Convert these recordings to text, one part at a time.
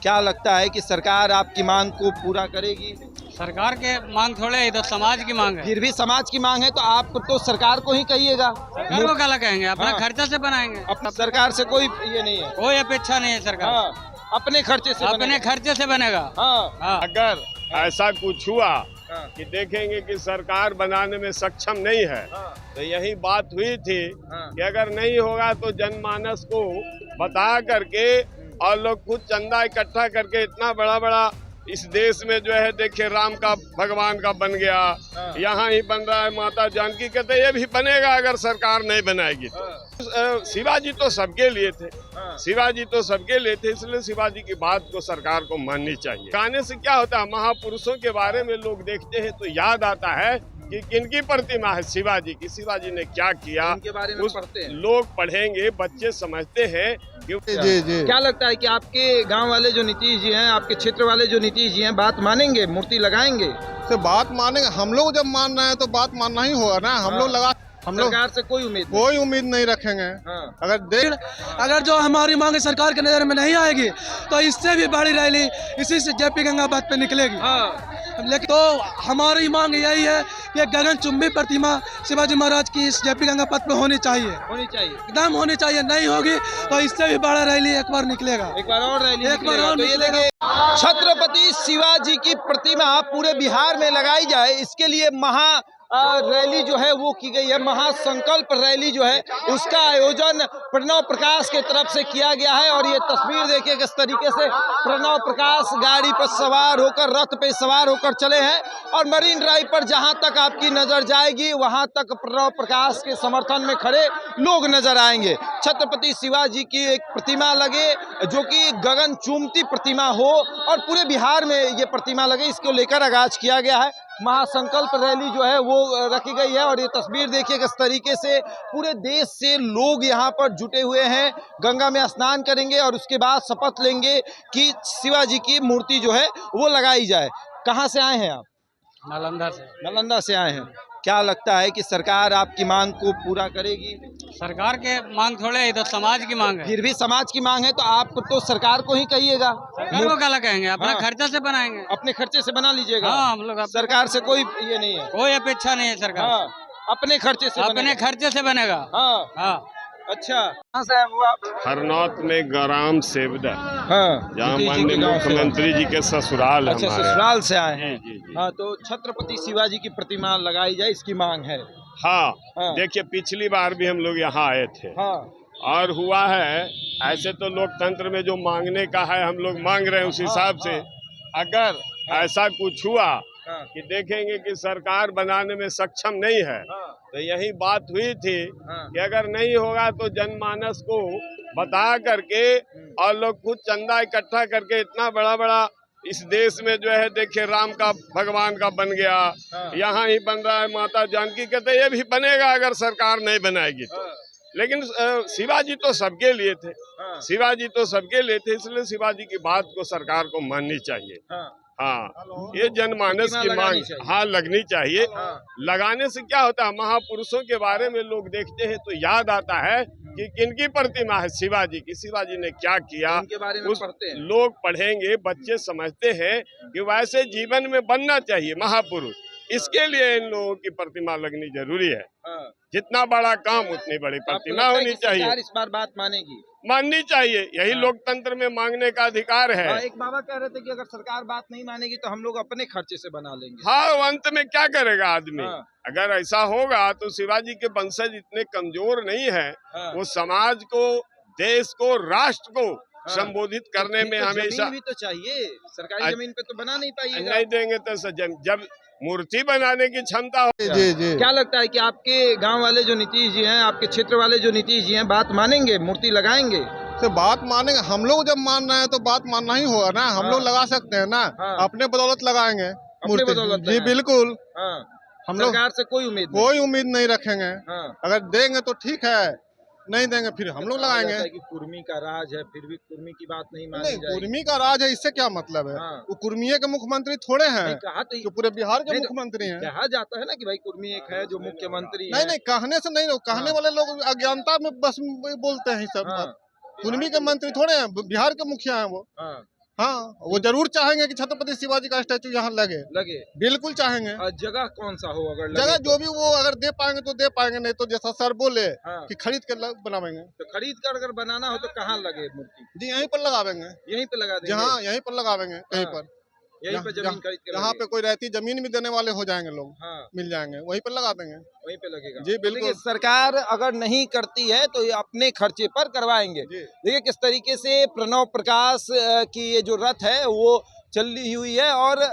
क्या लगता है कि सरकार आपकी मांग को पूरा करेगी? सरकार के मांग थोड़े है, तो समाज की मांग है। फिर भी समाज की मांग है तो आप तो सरकार को ही कहिएगा। सरकार को क्या कहेंगे, अपना हाँ। खर्चा से बनाएंगे। अपनी सरकार से कोई ये नहीं है। कोई अपेक्षा नहीं है सरकार हाँ, अपने खर्चे से अपने बनेगा। खर्चे से बनेगा। हाँ, हाँ। अगर ऐसा कुछ हुआ हाँ, कि देखेंगे कि सरकार बनाने में सक्षम नहीं है, हाँ, तो यही बात हुई थी हाँ। कि अगर नहीं होगा तो जनमानस को बता करके और लोग खुद चंदा इकट्ठा करके इतना बड़ा बड़ा इस देश में जो है देखिए राम का भगवान का बन गया, हाँ। यहाँ ही बन रहा है माता जानकी, कहते ये भी बनेगा अगर सरकार नहीं बनाएगी तो। शिवाजी तो सबके लिए थे, हाँ। शिवाजी तो सबके लिए थे, इसलिए शिवाजी की बात को सरकार को माननी चाहिए। गाने से क्या होता है, महापुरुषों के बारे में लोग देखते हैं तो याद आता है कि किनकी प्रतिमा है, शिवाजी की। शिवाजी ने क्या किया उनके बारे में पढ़ते हैं। लोग पढ़ेंगे, बच्चे समझते हैं कि जी। क्या लगता है कि आपके गांव वाले जो नीतीश जी हैं, आपके क्षेत्र वाले जो नीतीश जी हैं, बात मानेंगे, मूर्ति लगाएंगे? तो बात मानेंगे, हम लोग जब मान रहे हैं तो बात मानना ही होगा ना। हम लोग लगा, हम लोग सरकार से कोई उम्मीद नहीं रखेंगे। हाँ। अगर जो हमारी मांग सरकार के नजर में नहीं आएगी तो इससे भी बड़ी रैली इसी से जेपी गंगाबाद पे निकलेगी। हाँ। लेकिन तो हमारी मांग यही है कि गगनचुंबी प्रतिमा शिवाजी महाराज की इस जेपी गंगाबाद पे होनी चाहिए, एकदम होनी चाहिए। नहीं होगी तो इससे भी बड़ा रैली एक बार निकलेगा, एक बार और रैली एक बार और तो ये देखिए, छत्रपति शिवाजी की प्रतिमा पूरे बिहार में लगाई जाए, इसके लिए रैली जो है वो की गई है। महासंकल्प रैली जो है उसका आयोजन प्रणव प्रकाश के तरफ से किया गया है। और ये तस्वीर देखिए किस तरीके से प्रणव प्रकाश गाड़ी पर सवार होकर, रथ पे सवार होकर चले हैं और मरीन ड्राइव पर जहां तक आपकी नजर जाएगी वहां तक प्रणव प्रकाश के समर्थन में खड़े लोग नजर आएंगे। छत्रपति शिवाजी की एक प्रतिमा लगे जो कि गगन चूमती प्रतिमा हो और पूरे बिहार में ये प्रतिमा लगे, इसको लेकर आगाज किया गया है। महासंकल्प रैली जो है वो रखी गई है और ये तस्वीर देखिए किस तरीके से पूरे देश से लोग यहाँ पर जुटे हुए हैं। गंगा में स्नान करेंगे और उसके बाद शपथ लेंगे कि शिवाजी की मूर्ति जो है वो लगाई जाए। कहाँ से आए हैं आप? नालंदा से आए हैं। क्या लगता है कि सरकार आपकी मांग को पूरा करेगी? सरकार के मांग थोड़े है, तो समाज की मांग है। फिर भी समाज की मांग है तो आप तो सरकार को ही कहिएगा। सरकार को क्या कहेंगे, अपना हाँ। खर्चा से बनाएंगे। अपने खर्चे से बना लीजिएगा। हाँ, हम लोग सरकार से कोई ये नहीं है। कोई अपेक्षा नहीं है सरकार हाँ, अपने खर्चे से अपने खर्चे से बनेगा। हाँ। हाँ। अच्छा, कहाँ से आए वो आप? हरनौत में ग्राम सेवदा, हाँ, जहाँ नीतीश जी माननीय के गांव से। मुख्यमंत्री जी के ससुराल है अच्छा, हमारे। ससुराल से आए हैं। जी, जी। हाँ, तो छत्रपति शिवाजी की प्रतिमा लगाई जाए इसकी मांग है। हाँ, हाँ। देखिए पिछली बार भी हम लोग यहाँ आए थे हाँ, और हुआ है ऐसे, तो लोकतंत्र में जो मांगने का है हम लोग मांग रहे हैं उस हिसाब से। अगर ऐसा कुछ हुआ हाँ, कि देखेंगे कि सरकार बनाने में सक्षम नहीं है, हाँ, तो यही बात हुई थी हाँ। कि अगर नहीं होगा तो जनमानस को बता करके और लोग खुद चंदा इकट्ठा करके इतना बड़ा बड़ा इस देश में जो है देखिए राम का भगवान का बन गया, हाँ। यहाँ ही बन रहा है माता जानकी, कहते ये भी बनेगा अगर सरकार नहीं बनाएगी तो। लेकिन शिवाजी तो सबके लिए थे, हाँ। शिवाजी तो सबके लिए थे, इसलिए शिवाजी की बात को सरकार को माननी चाहिए। हाँ, ये जनमानस की मांग, हाँ, लगनी चाहिए। हाँ। लगाने से क्या होता है, महापुरुषों के बारे में लोग देखते हैं तो याद आता है कि किनकी प्रतिमा है, शिवाजी की। शिवाजी ने क्या किया उनके बारे में पढ़ते हैं। लोग पढ़ेंगे, बच्चे समझते हैं कि वैसे जीवन में बनना चाहिए महापुरुष। इसके लिए इन लोगों की प्रतिमा लगनी जरूरी है। हाँ। जितना बड़ा काम उतनी बड़ी आपको प्रतिमा लगता है होनी कि सरकार चाहिए, इस बार बात मानेगी? माननी चाहिए। यही हाँ। लोकतंत्र में मांगने का अधिकार है। हाँ, एक बाबा कह रहे थे कि अगर सरकार बात नहीं मानेगी तो हम लोग अपने खर्चे से बना लेंगे। हाँ, अंत में क्या करेगा आदमी? हाँ। अगर ऐसा होगा तो शिवाजी के वंशज इतने कमजोर नहीं है, हाँ। वो समाज को, देश को, राष्ट्र को हाँ। संबोधित करने में तो हमेशा जमीन भी तो चाहिए, सरकारी जमीन पे तो बना नहीं पाइएगा। नहीं देंगे तो जब मूर्ति बनाने की क्षमता हो। जी। क्या लगता है कि आपके गांव वाले जो नीतीश जी हैं, आपके क्षेत्र वाले जो नीतीश जी हैं, बात मानेंगे, मूर्ति लगाएंगे? तो बात मानेंगे, हम लोग जब मान रहे हैं तो बात मानना ही होगा ना। हम लोग लगा सकते हैं ना, हाँ। अपने बदौलत लगाएंगे मूर्ति। बदौलत जी लगाएंगे। बिल्कुल। हाँ, हम लोग सरकार से कोई उम्मीद नहीं रखेंगे। हाँ। अगर देंगे तो ठीक है, नहीं देंगे फिर हम लोग लगाएंगे। कि कुर्मी का राज है, फिर भी कुर्मी की बात नहीं मानी नहीं, जाएगी। कुर्मी का राज है, इससे क्या मतलब है? हाँ। वो कुर्मीये के मुख्यमंत्री थोड़े हैं, नहीं, कहा तो जो पूरे बिहार के नहीं तो- मुख्यमंत्री हैं। कहा जाता है ना कि भाई कुर्मी एक है जो मुख्यमंत्री नहीं है। नहीं, कहने से नहीं, कहने वाले लोग अज्ञानता में बस बोलते हैं सब। हाँ। कुर्मी के मंत्री थोड़े हैं, बिहार के मुखिया हैं वो। हाँ। हाँ, वो जरूर चाहेंगे कि छत्रपति शिवाजी का स्टैचू यहाँ लगे, बिल्कुल चाहेंगे। जगह कौन सा हो अगर जगह जो भी वो अगर दे पाएंगे तो दे पाएंगे, नहीं तो जैसा सर बोले हाँ। कि खरीद के बनावेंगे। तो खरीद कर अगर बनाना हो तो कहाँ लगे मूर्ति? जी यहीं पर लगावेंगे, यहीं पे लगा देंगे। जहाँ यहीं पर लगावेंगे कहीं पर, यहीं पे जमीन खरीद के जहाँ पे कोई रहती जमीन भी देने वाले हो जाएंगे लोग, हाँ मिल जाएंगे, वहीं पर लगा देंगे। वहीं पे लगेगा। जी बिल्कुल। देखिए सरकार अगर नहीं करती है तो ये अपने खर्चे पर करवाएंगे। देखिए किस तरीके से प्रणव प्रकाश की ये जो रथ है वो चली हुई है और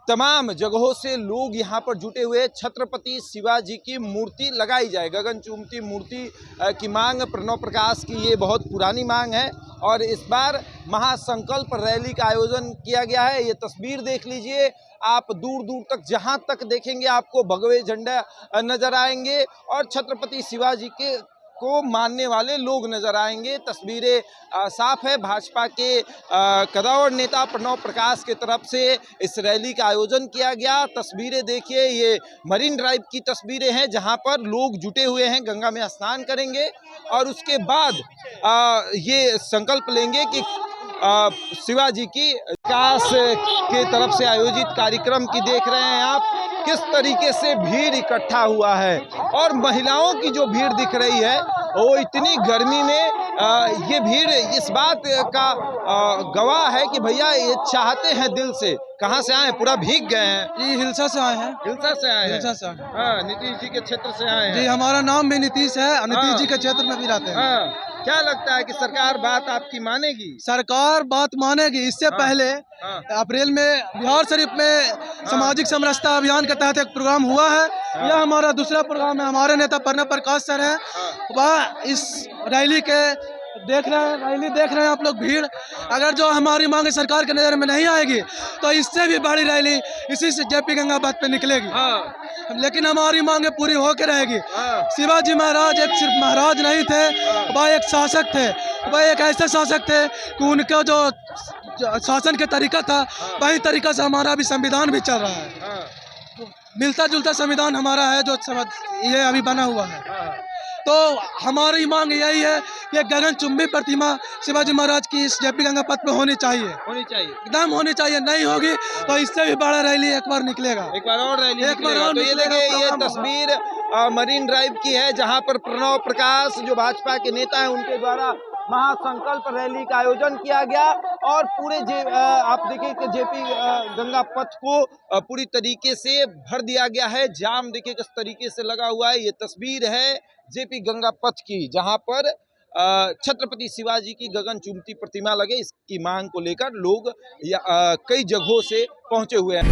तमाम जगहों से लोग यहाँ पर जुटे हुए हैं। छत्रपति शिवाजी की मूर्ति लगाई जाए, गगन चुम्बती मूर्ति की मांग प्रणव प्रकाश की ये बहुत पुरानी मांग है और इस बार महासंकल्प रैली का आयोजन किया गया है। ये तस्वीर देख लीजिए आप, दूर दूर तक जहाँ तक देखेंगे आपको भगवे झंडा नजर आएंगे और छत्रपति शिवाजी के को मानने वाले लोग नजर आएंगे। तस्वीरें साफ है, भाजपा के कदावर नेता प्रणव प्रकाश की तरफ से इस रैली का आयोजन किया गया। तस्वीरें देखिए, ये मरीन ड्राइव की तस्वीरें हैं जहां पर लोग जुटे हुए हैं, गंगा में स्नान करेंगे और उसके बाद ये संकल्प लेंगे कि शिवाजी की विकास के तरफ से आयोजित कार्यक्रम की देख रहे हैं आप किस तरीके से भीड़ इकट्ठा हुआ है और महिलाओं की जो भीड़ दिख रही है वो इतनी गर्मी में ये भीड़ इस बात का गवाह है कि भैया ये चाहते हैं दिल से। कहाँ से आए हैं? पूरा भीग गए हैं। जी हिलसा से आए हैं। हिलसा से आए हैं? हिलसा से आए हैं। हाँ, नीतीश जी के क्षेत्र से आए हैं। जी हमारा नाम भी नीतीश है, नीतीश जी के क्षेत्र में भी रहते हैं। हाँ, क्या लगता है कि सरकार बात आपकी मानेगी? सरकार बात मानेगी। इससे पहले अप्रैल में बिहार शरीफ में सामाजिक समरसता अभियान के तहत एक प्रोग्राम हुआ है। यह हमारा दूसरा प्रोग्राम है। हमारे नेता प्रणव प्रकाश सर है, वह इस रैली के देख रहे हैं आप लोग भीड़। अगर जो हमारी मांग सरकार के नजर में नहीं आएगी तो इससे भी बड़ी रैली इसी से जेपी गंगा पथ पे निकलेगी। लेकिन हमारी मांगे पूरी होकर रहेगी। शिवाजी महाराज एक सिर्फ महाराज नहीं थे, वह एक शासक थे। वह एक ऐसे शासक थे कि उनका जो शासन के तरीका था वही तरीका से हमारा भी संविधान भी चल रहा है। मिलता जुलता संविधान हमारा है जो ये अभी बना हुआ है। तो हमारी मांग यही है कि गगनचुंबी प्रतिमा शिवाजी महाराज की इस जेपी गंगा पथ पे होनी चाहिए, एकदम होनी चाहिए। नहीं होगी तो इससे भी बड़ा रैली एक बार निकलेगा, एक बार और रैली निकलेगा। तो ये देखिए, ये तस्वीर मरीन ड्राइव की है जहां पर प्रणव प्रकाश जो भाजपा के नेता हैं उनके द्वारा महासंकल्प रैली का आयोजन किया गया और पूरे आप देखिए कि जेपी गंगा पथ को पूरी तरीके से भर दिया गया है। जाम देखिए किस तरीके से लगा हुआ है। ये तस्वीर है जेपी गंगा पथ की जहां पर छत्रपति शिवाजी की गगन चुम्बती प्रतिमा लगे, इसकी मांग को लेकर लोग कई जगहों से पहुंचे हुए हैं।